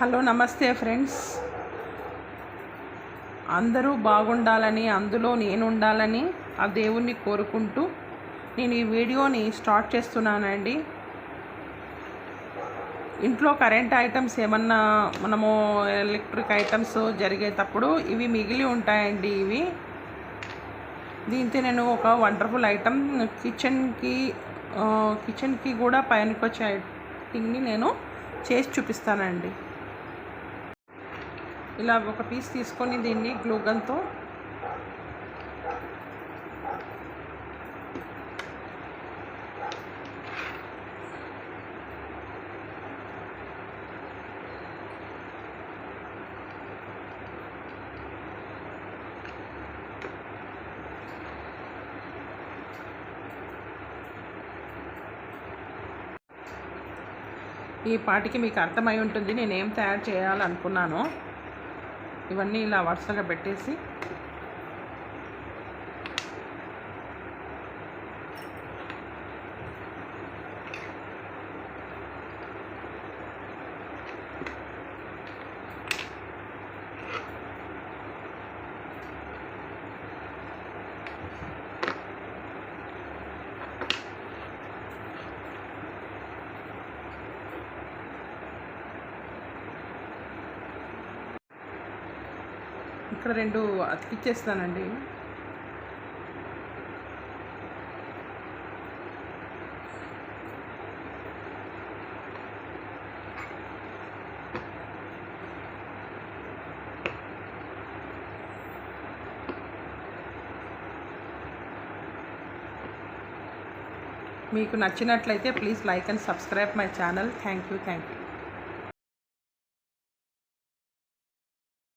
Hello నమస్తే friends. అందరూ బాగుండాలని, అందులో నేను ఉండాలని ఆ దేవుణ్ణి కోరుకుంటూ నేను ఈ వీడియోని స్టార్ట్ చేస్తున్నానండి. ఇంట్లో కరెంట్ ఐటమ్స్ ఏమన్నా మనము ఎలక్ట్రిక్ ఐటమ్స్ జరిగేటప్పుడు ఇవి మిగిలి ఉంటాయండి. దీంతో నేను ఒక వండర్ఫుల్ ఐటమ్ కిచెన్కి కూడా పనికొచ్చే ఐటమ్ని నేను చేసి చూపిస్తానండి. ఇలా ఒక పీస్ తీసుకొని దీన్ని గ్లూ గన్తో ఈ పాటికి మీకు అర్థమై ఉంటుంది నేనేం తయారు చేయాలనుకున్నాను. ఇవన్నీ ఇలా వరుసగా పెట్టేసి ఇక్కడ 2 అతికిచ్చేస్తానండి. మీకు నచ్చినట్లయితే please like and subscribe my channel. Thank you.